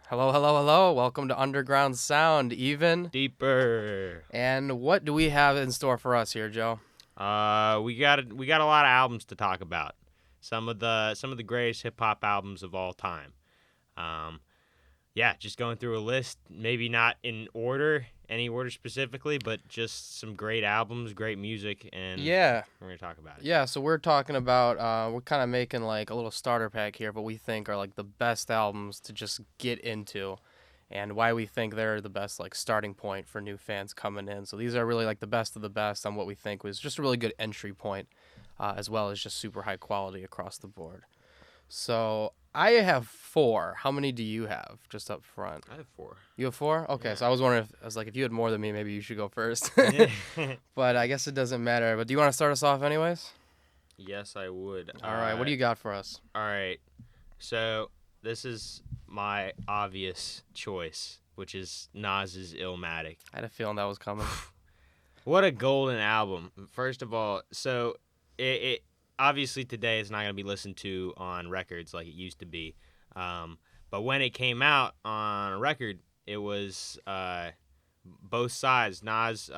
Hello, hello, hello. Welcome to Underground Sound, Even. Deeper. And what do we have in store for us here, Joe? We got a lot of albums to talk about. Some of the greatest hip hop albums of all time. Just going through a list, maybe not in any order specifically, but just some great albums, great music, and Yeah. we're gonna talk about it. Yeah, so we're talking about, we're kind of making like a little starter pack here, what we think are like the best albums to just get into and why we think they're the best like starting point for new fans coming in. So these are really like the best of the best on what we think was just a really good entry point, as well as just super high quality across the board. So I have 4. How many do you have just up front? I have 4. You have 4? Okay, Yeah. so I was wondering if you had more than me, maybe you should go first. Yeah. But I guess it doesn't matter. But do you want to start us off anyways? Yes, I would. All right, what do you got for us? All right. So this is my obvious choice, which is Nas's Illmatic. I had a feeling that was coming. What a golden album. First of all, so it obviously today is not going to be listened to on records like it used to be. But when it came out on a record, it was both sides. Nas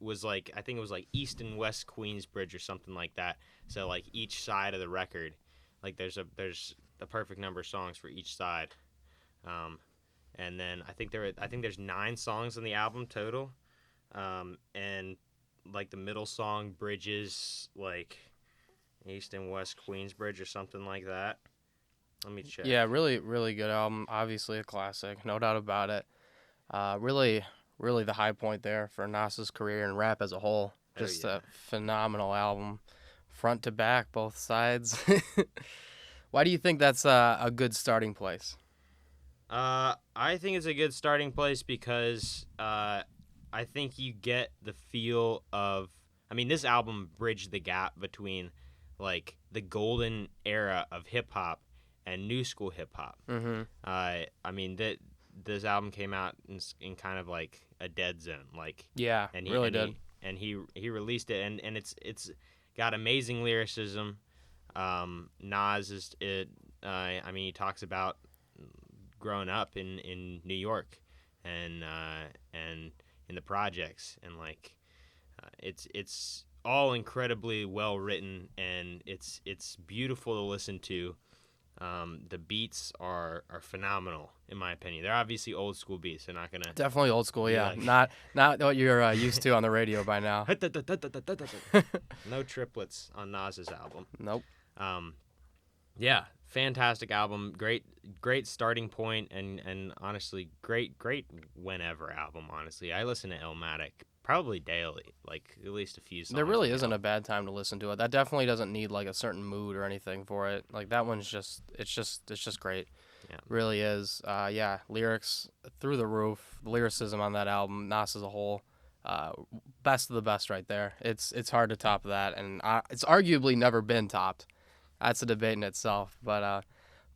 was like, I think it was like East and West Queensbridge or something like that. So like each side of the record, like there's a perfect number of songs for each side. And then I think there's 9 songs on the album total. And like the middle song bridges like East and West Queensbridge or something like that. Let me check. Yeah, really, really good album. Obviously a classic, no doubt about it. Really, really the high point there for Nas's career and rap as a whole. Just a phenomenal album, front to back, both sides. Why do you think that's a good starting place? I think it's a good starting place because I think you get the feel of. I mean, this album bridged the gap between like the golden era of hip hop and new school hip hop. Mm-hmm. I mean that this album came out in kind of like a dead zone, like Yeah, and he released it, and it's got amazing lyricism. Nas is it. I mean, he talks about growing up in New York and in the projects, and like it's all incredibly well written, and it's beautiful to listen to. The beats are phenomenal in my opinion. They're obviously old school beats. They're not gonna Definitely old school, yeah. like... Not what you're used to on the radio by now. No triplets on Nas's album. Nope. Yeah, fantastic album. Great starting point, and honestly, great whenever album. Honestly, I listen to Illmatic probably daily, like at least a few songs. There really isn't a bad time to listen to it. That definitely doesn't need like a certain mood or anything for it. Like that one's just great. Yeah. Really is. Lyrics through the roof. The lyricism on that album, Nas as a whole, best of the best right there. It's hard to top that, and it's arguably never been topped. That's a debate in itself. But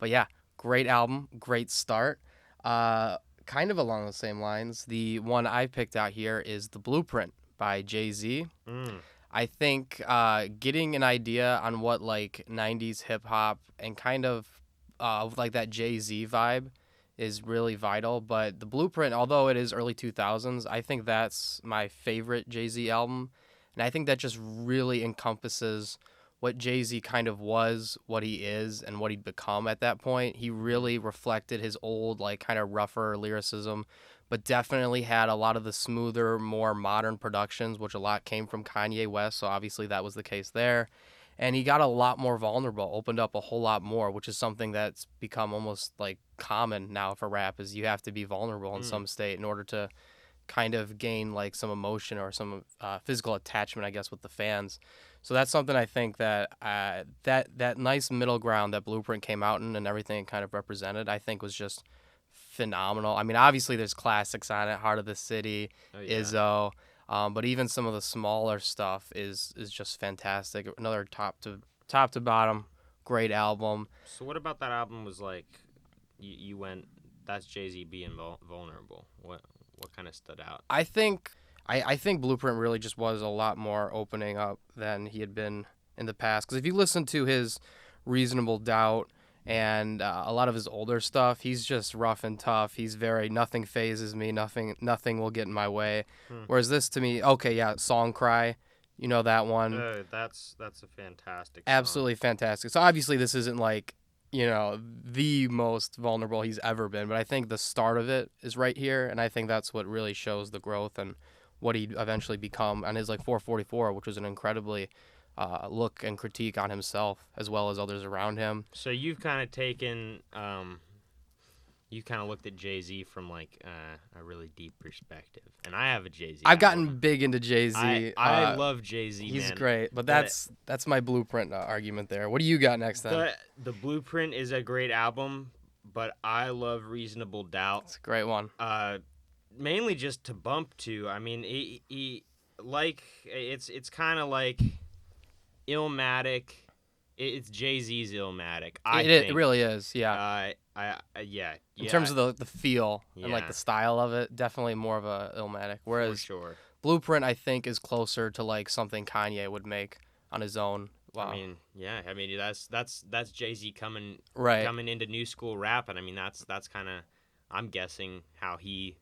yeah, great album, great start. Kind of along the same lines, the one I picked out here is The Blueprint by Jay-Z. I think getting an idea on what like 90s hip-hop and kind of like that Jay-Z vibe is really vital. But The Blueprint, although it is early 2000s, I think that's my favorite Jay-Z album. And I think that just really encompasses what Jay-Z kind of was, what he is, and what he'd become at that point. He really reflected his old, like, kind of rougher lyricism, but definitely had a lot of the smoother, more modern productions, which a lot came from Kanye West, so obviously that was the case there. And he got a lot more vulnerable, opened up a whole lot more, which is something that's become almost, like, common now for rap, is you have to be vulnerable in some state in order to kind of gain, like, some emotion or some physical attachment, I guess, with the fans. So that's something I think that that nice middle ground that Blueprint came out in and everything it kind of represented, I think was just phenomenal. I mean, obviously there's classics on it, Heart of the City, Izzo, but even some of the smaller stuff is just fantastic. Another top to bottom, great album. So what about that album was like, you went, that's Jay-Z being vulnerable. What kind of stood out? I think Blueprint really just was a lot more opening up than he had been in the past. Because if you listen to his Reasonable Doubt and a lot of his older stuff, he's just rough and tough. He's very nothing phases me, nothing will get in my way. Whereas this to me, okay, yeah, Song Cry, you know that one. That's a fantastic song. Absolutely fantastic. So obviously this isn't like, the most vulnerable he's ever been, but I think the start of it is right here, and I think that's what really shows the growth and what he'd eventually become on his like 444, which was an incredibly look and critique on himself as well as others around him. So you've kind of taken, you kind of looked at Jay-Z from like a really deep perspective, and I have a Jay-Z. I've gotten big into Jay-Z. I love Jay-Z. He's man. great, but that's my Blueprint argument there. What do you got next then? The Blueprint is a great album, but I love Reasonable Doubt. It's a great one. Mainly just to bump to. I mean, he like it's kind of like Illmatic. It's Jay-Z's Illmatic. It really is. Yeah. Yeah. In terms of the feel and like the style of it, definitely more of a Illmatic. Whereas for sure. Blueprint, I think, is closer to like something Kanye would make on his own. Wow. I mean, that's Jay-Z coming into new school rap, and I mean that's kind of, I'm guessing, how he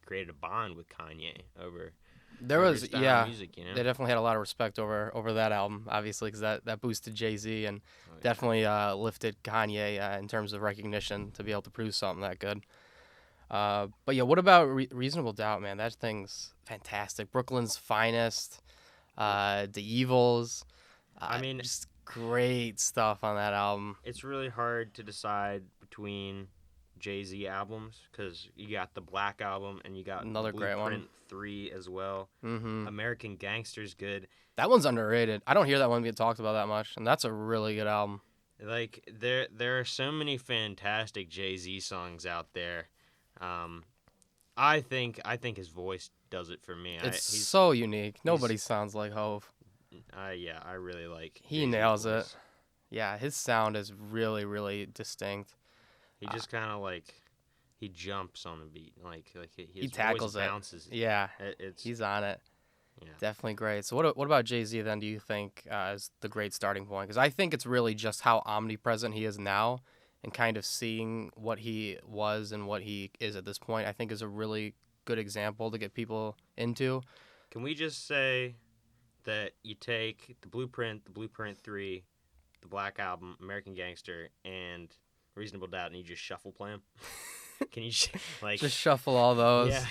created a bond with Kanye over. There was music, you know? They definitely had a lot of respect over that album, obviously, because that boosted Jay-Z and definitely lifted Kanye in terms of recognition to be able to produce something that good. But yeah, what about Reasonable Doubt, man? That thing's fantastic. Brooklyn's Finest, The Evils. I mean, just great stuff on that album. It's really hard to decide between Jay-Z albums because you got the Black Album and you got another great one, 3 as well. Mm-hmm. American Gangster's good. That one's underrated. I don't hear that one get talked about that much, and that's a really good album. Like there are so many fantastic Jay-Z songs out there. I think his voice does it for me. He's so unique. Nobody sounds like Hove. I really like. He Jay-Z's nails voice. it. Yeah, his sound is really, really distinct. He just kind of like he jumps on the beat, like he tackles voice bounces. Yeah, he's on it. Yeah. Definitely great. So what about Jay-Z then? Do you think is the great starting point? Because I think it's really just how omnipresent he is now, and kind of seeing what he was and what he is at this point. I think is a really good example to get people into. Can we just say that you take the Blueprint 3, the Black Album, American Gangster, and Reasonable Doubt, and you just shuffle play them? Can you just shuffle all those? Yeah,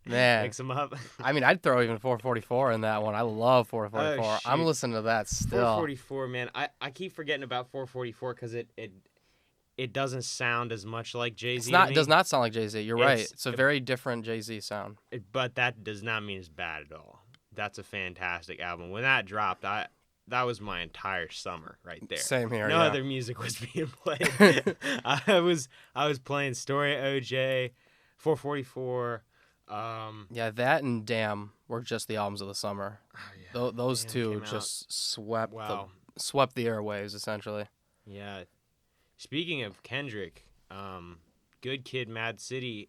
man, mix them up. I mean, I'd throw even 444 in that one. I love 444. Oh, I'm listening to that still. 444, man. I keep forgetting about 444 because it doesn't sound as much like Jay-Z. It does not sound like Jay-Z. You're right. It's a very different Jay-Z sound. But that does not mean it's bad at all. That's a fantastic album. When that dropped, that was my entire summer right there. Same here. No other music was being played. I was playing Story OJ, 444. Yeah, that and Damn were just the albums of the summer. Oh, yeah. Those Damn two just swept the airwaves essentially. Yeah. Speaking of Kendrick, Good Kid, Mad City.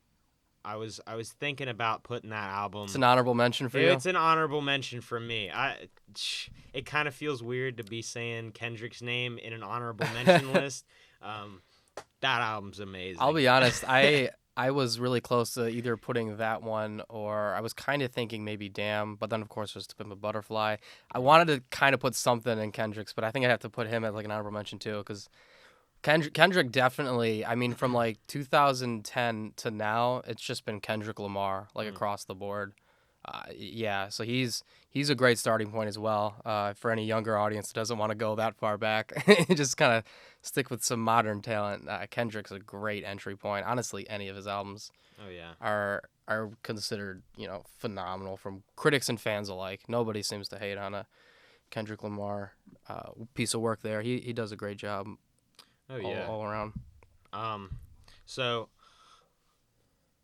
I was thinking about putting that album. It's an honorable mention for you. It's an honorable mention for me. It kind of feels weird to be saying Kendrick's name in an honorable mention list. That album's amazing. I'll be honest. I was really close to either putting that one or I was kind of thinking maybe Damn, but then of course there's To Pimp a Butterfly. I wanted to kind of put something in Kendrick's, but I think I'd have to put him as like an honorable mention too, because Kendrick definitely, I mean, from like 2010 to now, it's just been Kendrick Lamar, like across the board. Yeah, so he's a great starting point as well for any younger audience that doesn't want to go that far back. Just kind of stick with some modern talent. Kendrick's a great entry point. Honestly, any of his albums are considered, phenomenal from critics and fans alike. Nobody seems to hate on a Kendrick Lamar piece of work there. He does a great job. All around. So,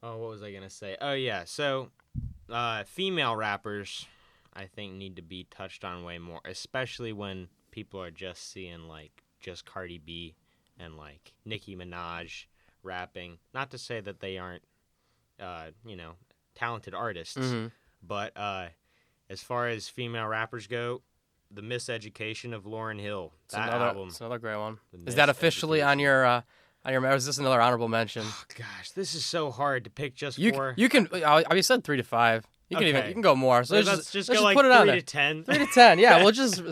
what was I gonna say? Oh yeah, so, female rappers, I think, need to be touched on way more, especially when people are just seeing like just Cardi B and like Nicki Minaj rapping. Not to say that they aren't, talented artists, but as far as female rappers go, The Miseducation of Lauryn Hill. It's That another, album. it's another great one. The Is that officially on Miseducation. your or is this another honorable mention? Oh, gosh, this is so hard to pick just You for. you can you said 3 to 5. You can Okay. you can go more. So let's just let's go like put it on 3 there. to 10. 3 to 10. Yeah, we'll just.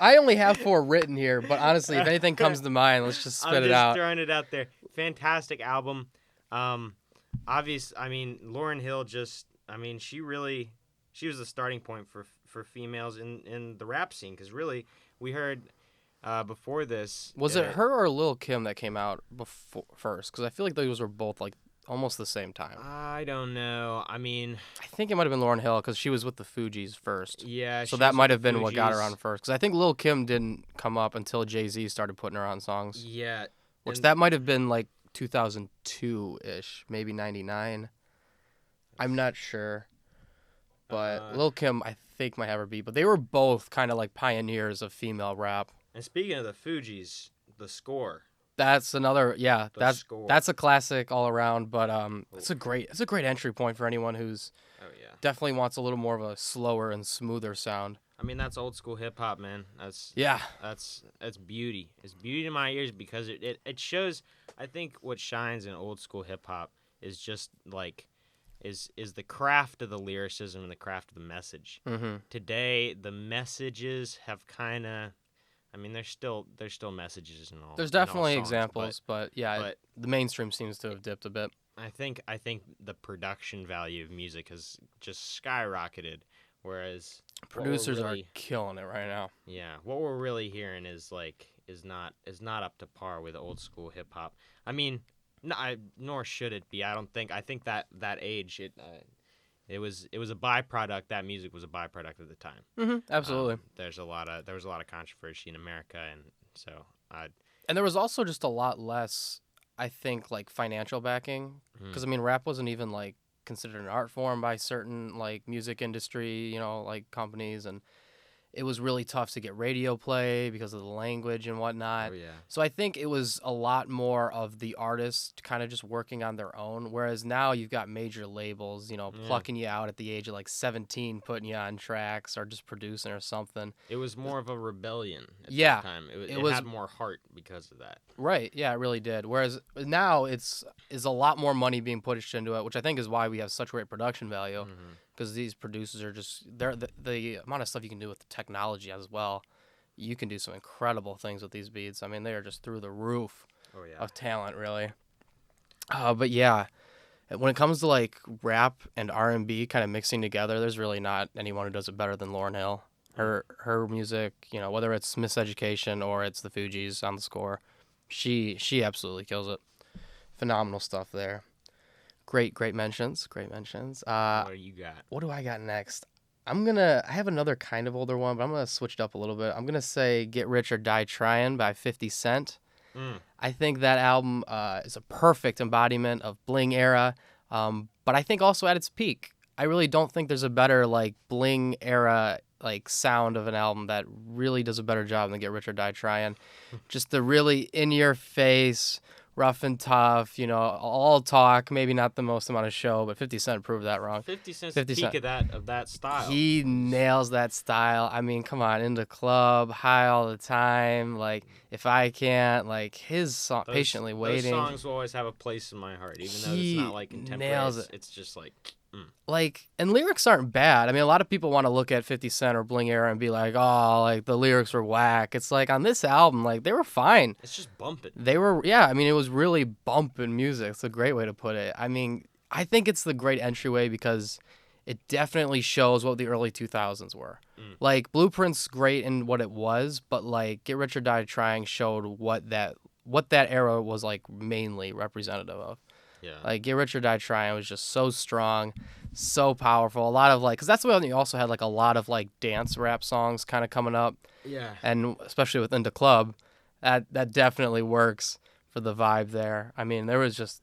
I only have 4 written here, but honestly, if anything comes to mind, let's just spit I'm it just out. throwing it out there. Fantastic album. Lauryn Hill she was the starting point for females in the rap scene, because really we heard before this. Was it her or Lil Kim that came out before first? Because I feel like those were both like almost the same time. I don't know. I mean, I think it might have been Lauryn Hill because she was with the Fugees first. yeah. So she that was might with have the been what got her Fugees. on first. Because I think Lil Kim didn't come up until Jay-Z started putting her on songs. Yeah. Which and- that might have been like 2002-ish, maybe 99. I'm not sure. But Lil Kim, I think, might have her beat. But they were both kind of like pioneers of female rap. And speaking of the Fugees, the score. That's another, yeah. The score. That's a classic all around. But it's a great entry point for anyone who's Oh yeah. definitely wants a little more of a slower and smoother sound. I mean, that's old school hip hop, man. That's beauty. It's beauty to my ears, because it shows. I think what shines in old school hip hop is just like is the craft of the lyricism and the craft of the message. Mm-hmm. Today, the messages have kind of. I mean, there's still messages in all. There's in all definitely songs, examples, but yeah, but- the mainstream seems to have dipped a bit. I think the production value of music has just skyrocketed, whereas what we're Producers really- are killing it right now. Yeah, what we're really hearing is not up to par with old school hip hop. I mean, nor should it be. I think that age it was a byproduct. That music was a byproduct of the time. Mm-hmm, absolutely. There was a lot of controversy in America, and so And there was also just a lot less, I think, like financial backing, because I mean, rap wasn't even like considered an art form by certain like music industry, like companies, and it was really tough to get radio play because of the language and whatnot. oh yeah. So I think it was a lot more of the artist kind of just working on their own, whereas now you've got major labels, plucking you out at the age of like 17, putting you on tracks or just producing or something. It was more of a rebellion at Yeah, that time. It was- had more heart because of that. Right. Yeah, it really did. Whereas now is a lot more money being pushed into it, which I think is why we have such great production value. Mm-hmm. Because these producers are just the amount of stuff you can do with the technology as well. You can do some incredible things with these beats. I mean, they are just through the roof Oh yeah. of talent, really. But yeah, when it comes to like rap and R&B kind of mixing together, there's really not anyone who does it better than Lauryn Hill. Her music, whether it's Miseducation or it's the Fugees on the score, she absolutely kills it. Phenomenal stuff there. Great mentions. Great mentions. What do you got? What do I got next? I have another kind of older one, but I'm going to switch it up a little bit. I'm going to say Get Rich or Die Tryin' by 50 Cent. I think that album is a perfect embodiment of Bling era, but I think also at its peak. I really don't think there's a better like Bling era like sound of an album that really does a better job than Get Rich or Die Tryin'. Just the really in your face, rough and tough, all talk, maybe not the most amount of show, but 50 Cent proved that wrong. 50 Cent's 50 peak Cent. of that style. He nails that style. I mean, come on, in the club, high all the time. Like, if I can't, like his song, Patiently Waiting. Those songs will always have a place in my heart, even though He it's not like contemporary. nails it. It's just like. Like, and lyrics aren't bad. I mean, a lot of people want to look at 50 Cent or Bling era and be like, oh, like the lyrics were whack. It's like on this album, like they were fine. It's just bumping. They were, yeah. I mean, it was really bumping music. It's a great way to put it. I mean, I think it's the great entryway because it definitely shows what the early 2000s were. Like Blueprint's great in what it was, but like Get Rich or Die Trying showed what that era was like mainly representative of. Yeah. Like Get Rich or Die Trying was just so strong, so powerful. A lot of like, because that's the way you also had like a lot of like dance rap songs kind of coming up. Yeah. And especially within the club, that definitely works for the vibe there. I mean, there was just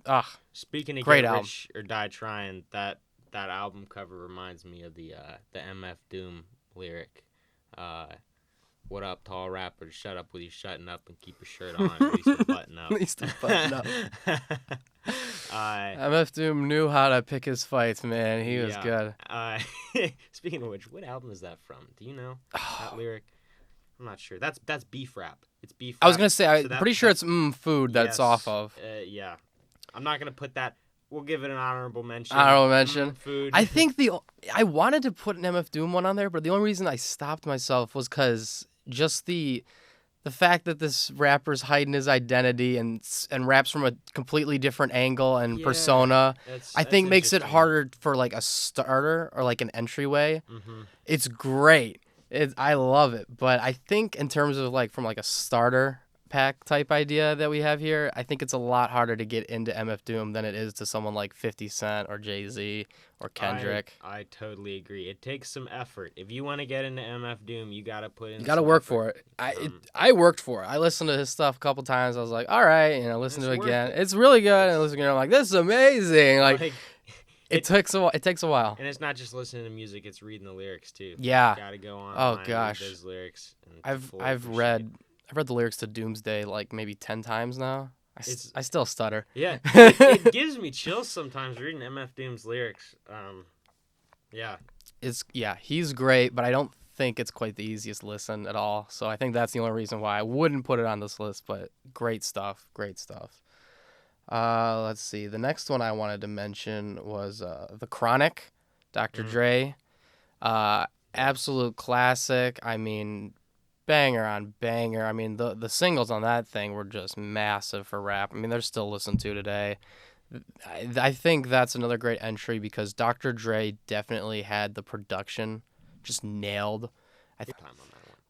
Speaking of great Get album. Rich or Die Trying, that album cover reminds me of the MF Doom lyric. What up, tall rapper? Shut up with you shutting up and keep your shirt on. At least a button up. At least a button up. Uh, MF Doom knew how to pick his fights, man. He was good. Speaking of which, what album is that from? Do you know that lyric? I'm not sure. That's beef rap. It's beef rap. I was gonna say, I'm So pretty sure it's food that yes, it's off of. Yeah. I'm not gonna put that. We'll give it an honorable mention. Honorable mention. Food. I think I wanted to put an MF Doom one on there, but the only reason I stopped myself was because just the fact that this rapper's hiding his identity and raps from a completely different angle and persona, I think makes it harder for like a starter or like an entryway. Mm-hmm. It's great. I love it, but I think in terms of like from like a starter pack type idea that we have here, I think it's a lot harder to get into MF Doom than it is to someone like 50 Cent or Jay-Z or Kendrick. I totally agree. It takes some effort. If you want to get into MF Doom, you gotta put in. You gotta work for it. I worked for it. I listened to his stuff a couple times. I was like, all right, listen to it again. It's really good. And listen again, I'm like, this is amazing. Like it takes a while. And it's not just listening to music; it's reading the lyrics too. Yeah. You gotta go on. Oh gosh. Read those lyrics. I've read the lyrics to Doomsday like maybe 10 times now. I still stutter. Yeah, it gives me chills sometimes reading MF Doom's lyrics. Yeah. He's great, but I don't think it's quite the easiest listen at all. So I think that's the only reason why I wouldn't put it on this list. But great stuff. Let's see. The next one I wanted to mention was The Chronic, Dr. Dre. Absolute classic. I mean, banger on banger. I mean, the singles on that thing were just massive for rap. I mean, they're still listened to today. I think that's another great entry because Dr. Dre definitely had the production just nailed.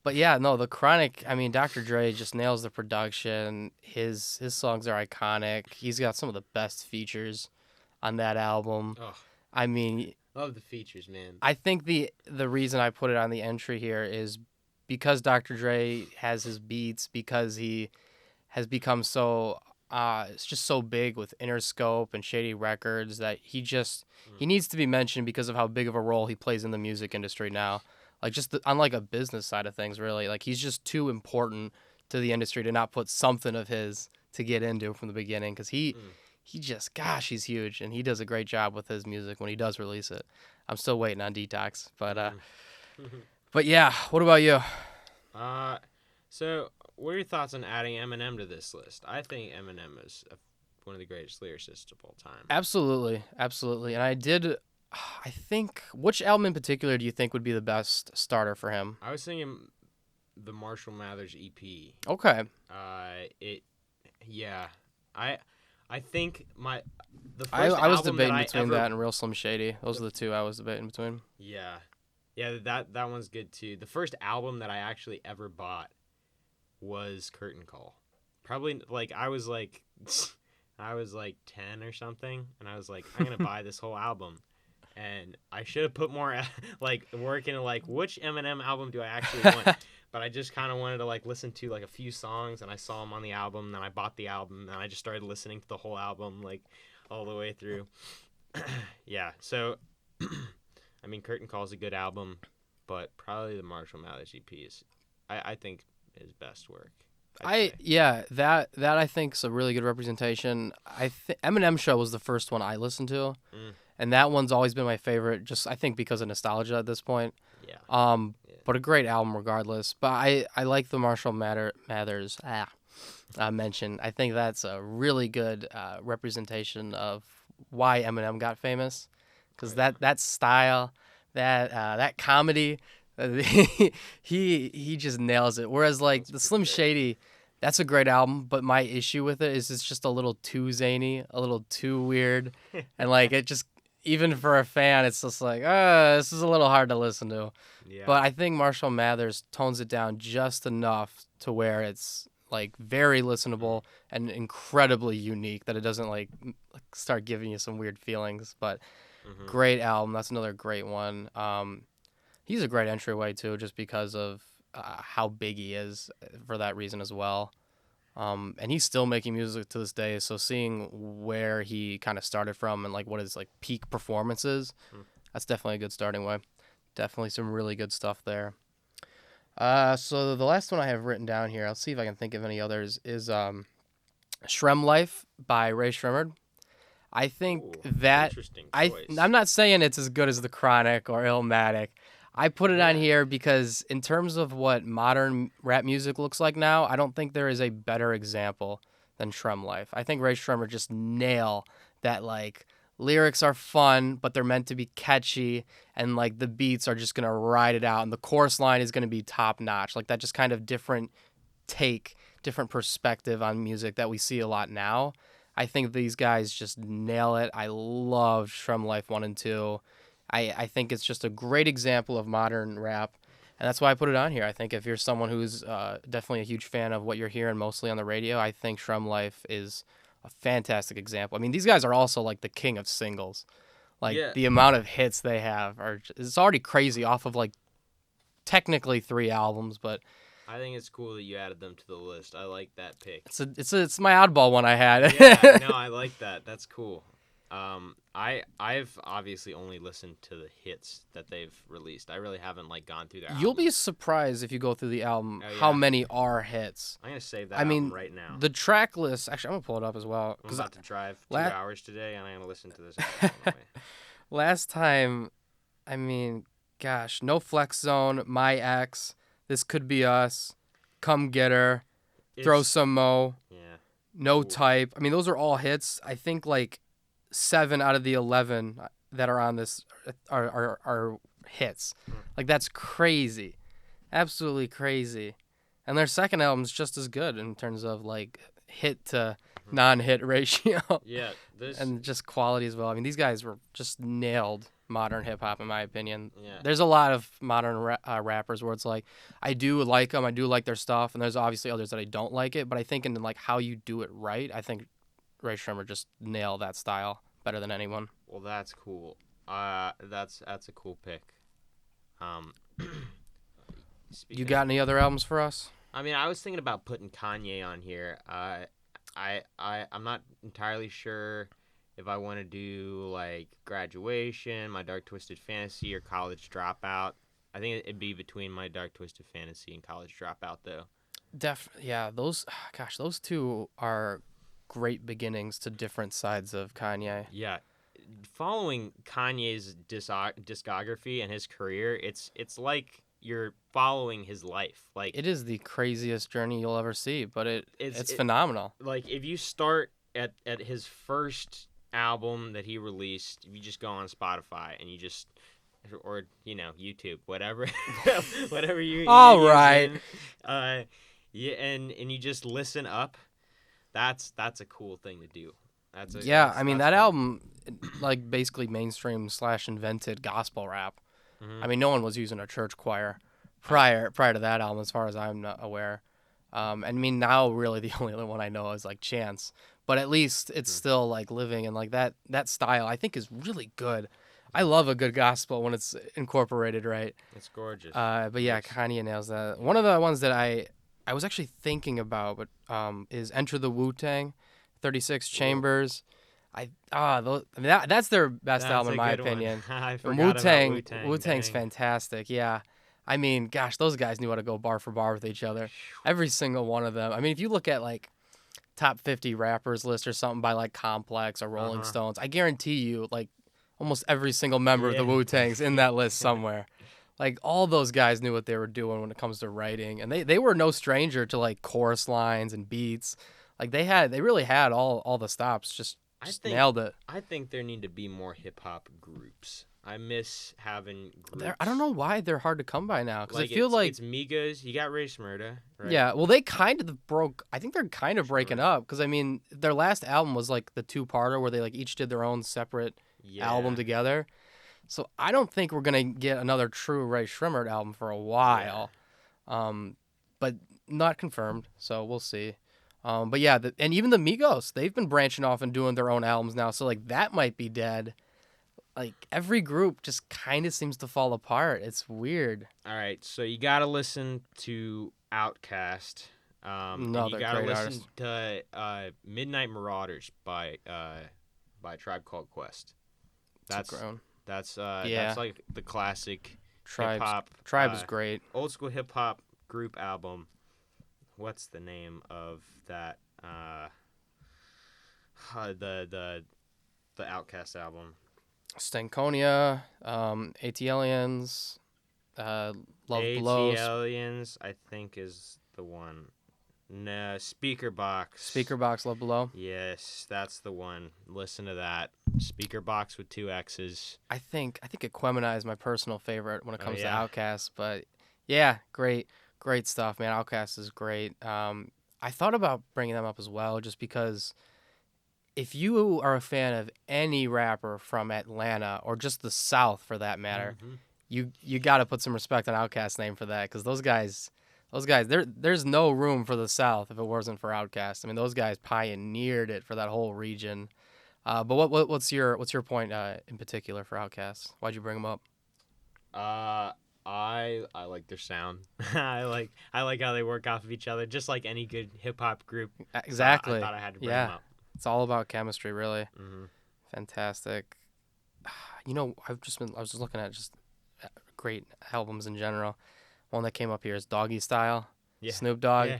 But yeah, no, The Chronic, I mean, Dr. Dre just nails the production. His songs are iconic. He's got some of the best features on that album. Oh, I mean, love the features, man. I think the reason I put it on the entry here is because Dr. Dre has his beats, because he has become so it's just so big with Interscope and Shady Records that he needs to be mentioned because of how big of a role he plays in the music industry now. Like just on like a business side of things, really. Like he's just too important to the industry to not put something of his to get into from the beginning because he just, gosh, he's huge and he does a great job with his music when he does release it. I'm still waiting on Detox, but but yeah, what about you? So what are your thoughts on adding Eminem to this list? I think Eminem is one of the greatest lyricists of all time. Absolutely. And I think, which album in particular do you think would be the best starter for him? I was thinking the Marshall Mathers EP. Okay. I think the first I was album debating between that and Real Slim Shady. Those are the two I was debating between. Yeah, that one's good too. The first album that I actually ever bought was Curtain Call. Probably I was like 10 or something, and I was like, I'm gonna buy this whole album. And I should have put more work into which Eminem album do I actually want. But I just kind of wanted to listen to a few songs, and I saw them on the album, and then I bought the album, and I just started listening to the whole album all the way through. Yeah, so I mean, Curtain Call is a good album, but probably the Marshall Mathers EP is, I think, his best work. That I think is a really good representation. Eminem Show was the first one I listened to. And that one's always been my favorite, just I think because of nostalgia at this point. Yeah. But a great album regardless. But I like the Marshall Mathers mention. I think that's a really good representation of why Eminem got famous, because that style, that comedy, he just nails it. Whereas the Slim Shady, that's a great album, but my issue with it is it's just a little too zany, a little too weird, and it just. Even for a fan, it's just this is a little hard to listen to. Yeah. But I think Marshall Mathers tones it down just enough to where it's very listenable and incredibly unique that it doesn't start giving you some weird feelings. But great album. That's another great one. He's a great entryway too, just because of how big he is for that reason as well. And he's still making music to this day, so seeing where he kind of started from and what his peak performances, that's definitely a good starting way. Definitely some really good stuff there. So the last one I have written down here, I'll see if I can think of any others, is Shrem Life by Ray Shremmerd. I think that interesting choice. I'm not saying it's as good as The Chronic or Illmatic. I put it on here because in terms of what modern rap music looks like now, I don't think there is a better example than Shrum Life. I think Ray Shrummer just nail that, like, lyrics are fun, but they're meant to be catchy, and like the beats are just gonna ride it out, and the chorus line is gonna be top notch. Like that just kind of different different perspective on music that we see a lot now. I think these guys just nail it. I love Shrum Life 1 and 2. I think it's just a great example of modern rap, and that's why I put it on here. I think if you're someone who's definitely a huge fan of what you're hearing mostly on the radio, I think Shrum Life is a fantastic example. I mean, these guys are also like the king of singles. Like the amount of hits they have it's already crazy off of like technically 3 albums, but I think it's cool that you added them to the list. I like that pick. It's my oddball one I had. Yeah, no, I like that. That's cool. I've obviously only listened to the hits that they've released. I really haven't like gone through their You'll albums. be surprised if you go through the album how many are hits. I'm gonna save that album right now. The track list. Actually, I'm gonna pull it up as well. I'm about to drive 2 hours today, and I'm gonna listen to this album. Last time, I mean, gosh, No Flex Zone, My Ex, This Could Be Us, Come Get Her, Throw Some Mo, No cool. Type. I mean, those are all hits. I think like 7 out of the 11 that are on this are hits. Like that's crazy, absolutely crazy. And their second album's just as good in terms of like hit to non-hit ratio. Yeah, and just quality as well. I mean, these guys were just nailed modern hip hop in my opinion. Yeah. There's a lot of modern rappers where it's like I do like them, I do like their stuff, and there's obviously others that I don't like it. But I think in like how you do it right, I think Ray Shrummer just nailed that style better than anyone. Well, that's cool. That's a cool pick. You got any other albums for us? I mean, I was thinking about putting Kanye on here. I'm not entirely sure if I want to do like Graduation, My Dark Twisted Fantasy, or College Dropout. I think it'd be between My Dark Twisted Fantasy and College Dropout, though. Yeah, those 2 are great beginnings to different sides of Kanye. Yeah. Following Kanye's discography and his career, it's like you're following his life. Like it is the craziest journey you'll ever see, but it's phenomenal. Like if you start at his first album that he released, if you just go on Spotify and you just or YouTube, whatever you all right. Yeah, and you just listen up. That's a cool thing to do. I mean that album, like basically mainstream / invented gospel rap. I mean, no one was using a church choir prior to that album, as far as I'm not aware. And I mean, now really the only other one I know is like Chance, but at least it's still like living, and like that style I think is really good. I love a good gospel when it's incorporated right. It's gorgeous. But yeah, Kanye nails that. One of the ones that I was actually thinking about, but is Enter the Wu-Tang, 36 Chambers. That's their best album in my opinion. I forgot about Wu-Tang's fantastic. Yeah. I mean, gosh, those guys knew how to go bar for bar with each other. Every single one of them. I mean, if you look at like top 50 rappers list or something by like Complex or Rolling Stones, I guarantee you like almost every single member of the Wu-Tang's in that list somewhere. Like all those guys knew what they were doing when it comes to writing, and they were no stranger to like chorus lines and beats. Like they really had all the stops. Just nailed it. I think there need to be more hip hop groups. I miss having groups. I don't know why they're hard to come by now, because like I feel like it's Migos. You got Ray Smurda, right? Yeah, well, they kind of broke. I think they're kind of breaking up, because I mean, their last album was like the 2-parter where they like each did their own separate album together. So I don't think we're gonna get another true Ray Shrummer album for a while, but not confirmed. So we'll see. But yeah, and even the Migos, they've been branching off and doing their own albums now. So like that might be dead. Like every group just kind of seems to fall apart. It's weird. All right, so you gotta listen to Outkast. No, you gotta listen to Midnight Marauders by Tribe Called Quest. That's like the classic hip hop. Tribe is great. Old school hip hop group album. What's the name of that? The Outkast album. Stankonia, ATLiens. Love Below. ATLiens, I think, is the one. No, Speaker Box. Speaker Box, Love Below. Yes, that's the one. Listen to that. Speaker Box with 2 X's. I think Aquemini is my personal favorite when it comes to yeah. Outkast, but yeah, great stuff, man. Outkast is great. I thought about bringing them up as well, just because if you are a fan of any rapper from Atlanta or just the South for that matter, you got to put some respect on Outkast's name for that, because those guys, there's no room for the South if it wasn't for Outkast. I mean, those guys pioneered it for that whole region. But what's your point in particular for Outkast? Why'd you bring them up? I like their sound. I like how they work off of each other, just like any good hip hop group. Exactly. So I thought I had to bring them up. It's all about chemistry, really. Mm-hmm. Fantastic. You know, I was just looking at just great albums in general. One that came up here is Doggy Style. Yeah. Snoop Dogg. Yeah.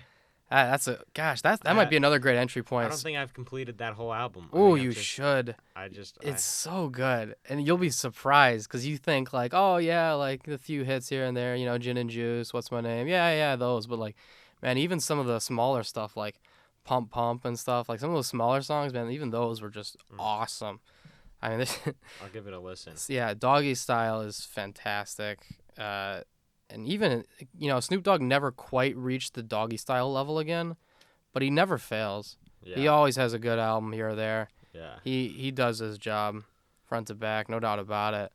That might be another great entry point. I don't think I've completed that whole album. Oh, you should. It's so good, and you'll be surprised because you think like, oh yeah, like the few hits here and there, you know, Gin and Juice, What's My Name, yeah, those. But like, man, even some of the smaller stuff like Pump Pump and stuff, like some of those smaller songs, man, even those were just awesome. I mean, I'll give it a listen. Yeah, Doggy Style is fantastic. And even, you know, Snoop Dogg never quite reached the Doggy Style level again, but he never fails. Yeah. He always has a good album here or there. Yeah. He does his job front to back, no doubt about it.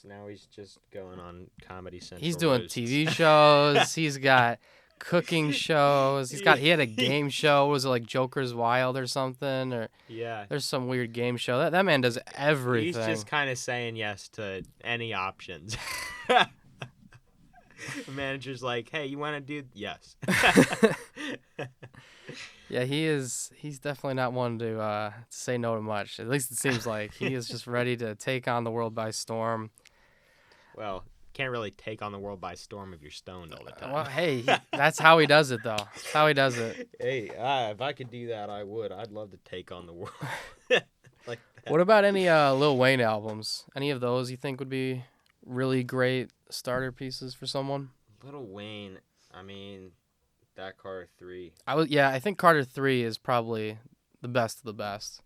Now he's just going on Comedy Central. He's doing roasts. TV shows. He's got cooking shows. He had a game show. Was it like Joker's Wild or something? Or yeah, there's some weird game show. That man does everything. He's just kind of saying yes to any options. The manager's like, "Hey, you want to do?" Yes. Yeah, he's definitely not one to say no to much. At least it seems like he is just ready to take on the world by storm. Well, can't really take on the world by storm if you're stoned all the time. Well, hey, that's how he does it, though. That's how he does it. Hey, if I could do that, I would. I'd love to take on the world. Like that. What about any Lil Wayne albums? Any of those you think would be really great starter pieces for someone? Lil Wayne, I mean, that Carter 3. I think Carter 3 is probably the best of the best.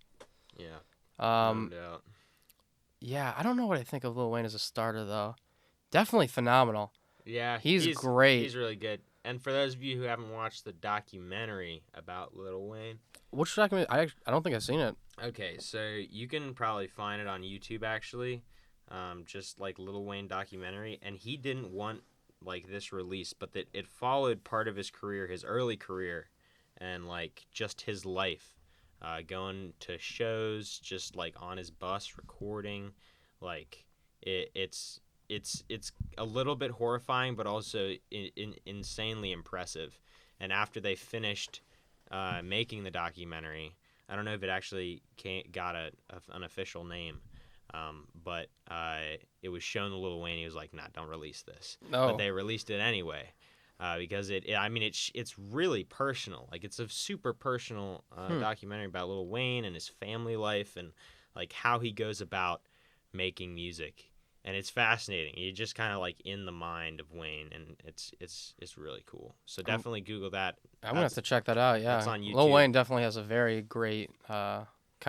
Yeah. No doubt. Yeah, I don't know what I think of Lil Wayne as a starter, though. Definitely phenomenal. Yeah, he's great. He's really good. And for those of you who haven't watched the documentary about Lil Wayne, which documentary? I don't think I've seen it. Okay, so you can probably find it on YouTube actually, just like Lil Wayne documentary. And he didn't want like this release, but that it followed part of his career, his early career, and like just his life, going to shows, just like on his bus recording, like it's a little bit horrifying, but also insanely impressive. And after they finished making the documentary, I don't know if it actually got an official name, but it was shown to Lil Wayne. He was like, "Nah, don't release this." No. But they released it anyway because it's really personal. Like it's a super personal documentary about Lil Wayne and his family life and like how he goes about making music. And it's fascinating. You're just kind of like in the mind of Wayne, and it's really cool. So definitely Google that. I'm gonna have to check that out. Yeah, it's on YouTube. Lil Wayne definitely has a very great kind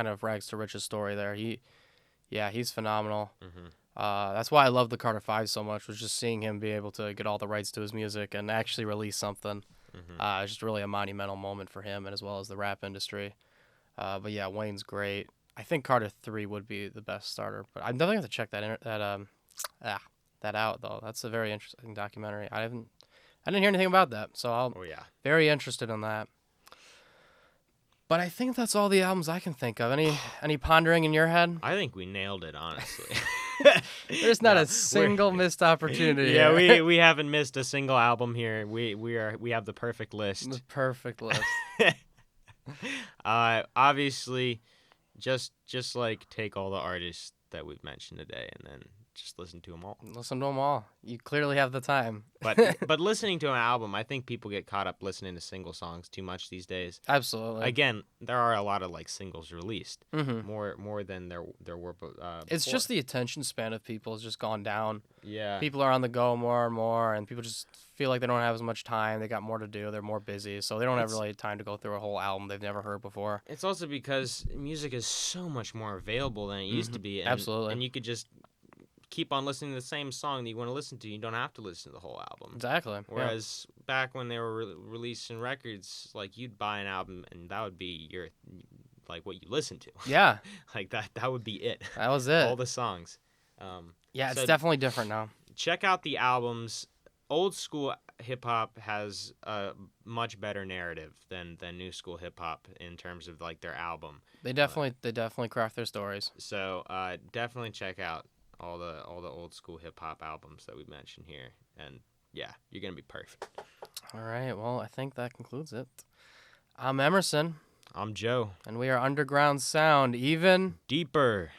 of rags to riches story there. He's phenomenal. Mm-hmm. That's why I love the Carter 5 so much. Was just seeing him be able to get all the rights to his music and actually release something. Mm-hmm. It's just really a monumental moment for him and as well as the rap industry. But yeah, Wayne's great. I think Carter 3 would be the best starter, but I definitely have to check that out though. That's a very interesting documentary. I didn't hear anything about that, so very interested in that. But I think that's all the albums I can think of. Any pondering in your head? I think we nailed it, honestly. There's not a single missed opportunity. Yeah, here. we haven't missed a single album here. We have the perfect list. The perfect list. Obviously, just like take all the artists that we've mentioned today, and then just listen to them all. Listen to them all. You clearly have the time. But listening to an album, I think people get caught up listening to single songs too much these days. Absolutely. Again, there are a lot of like singles released, Mm-hmm. more than there were. It's before. just the attention span of people has just gone down. Yeah. People are on the go more and more, and people just feel like they don't have as much time. They got more to do. They're more busy, so they don't have really time to go through a whole album they've never heard before. It's also because music is so much more available than it used to be. And, Absolutely. And you could just keep on listening to the same song that you want to listen to. You don't have to listen to the whole album. Exactly. Whereas back when they were releasing records, like you'd buy an album and that would be your like what you listen to. Yeah. Like that would be it. That was it. All the songs. Yeah, it's so definitely different now. check out the albums. Old school hip hop has a much better narrative than new school hip hop in terms of like their album. They definitely craft their stories. So definitely check out all the old school hip hop albums that we mentioned here, and yeah, you're gonna be perfect. All right, well, I think that concludes it. I'm Emerson. I'm Joe. And we are Underground Sound, even deeper.